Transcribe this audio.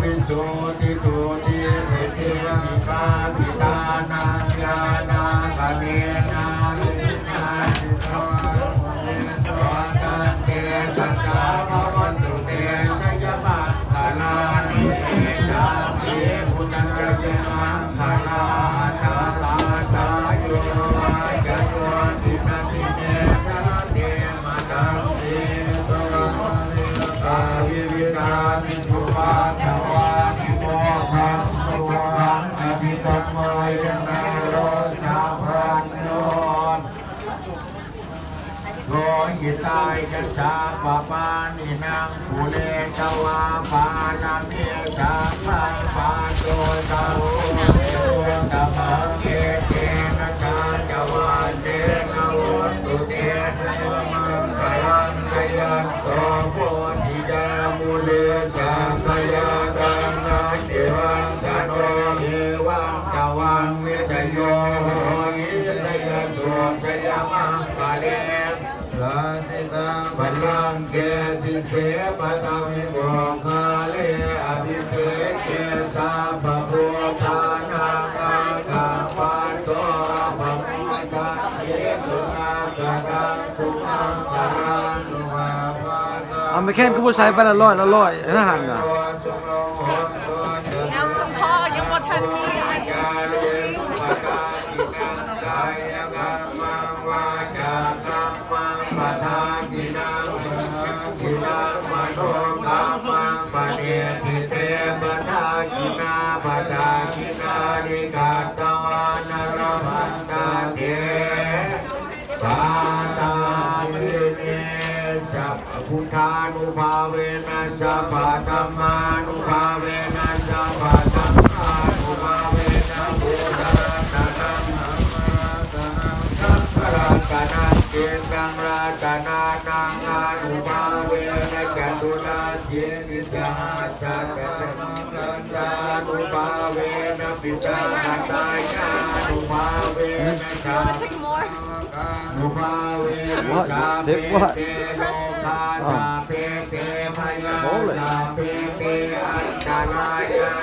วิสุทิโตติเทเตหิกาปิตานังญาณังกเนนะวินาทิตวะเยตัวกันเตสัจจาภวันตุเตชยมังคลานิจามิพุทธังเจมังคลาตาลาตาโยวะจัตวาตินาติเนชะเตมาตังเตตวะเนกาวิวิกานิทุปาทวานิโมขังสุวังอภิธรรมยนังโรสาพันโยโลหิตายจัสสะปะปานินางภูเลชวาปานามิสัพพังปาโตตาโหเทวตมังเกเตนะสาจวาเสนะโหตุเตนะมังคลังสยันโตโพธิยามุเลสักยาตังนาเทวังกโนเอวังตวังวิชโยโหหิสยโสสยมังคเลลาสิกาบัลลังเกสิเสปะตาวิโมคาเลอภิเษกเกสาปะโพธานาคากาปัตโตภะมุตตะเยสุนาคตังสุมังคลานุภาภาสะเอาไม่แค่นก็ผู้ชายไปละร้อยนะหันน่ะเอาคุณพ่อยังบ่ทันมีพุทธานุภาเวนะสัพพะธัมมานุภาเวนะสัพพะสังฆานุภาเวนะพุทธรัตนังธัมมารัตนังสังฆรัตนังเกตังรัตนานังอนุภาเวนะจตุราสีนิสหัสสะจัตมังกันตานุภาเวนะปิตาตายานุภาเวนะสัพพะนุภาเวนะสัพเพเตโลกาสาเพเตพยาสาเพเตอันตรายา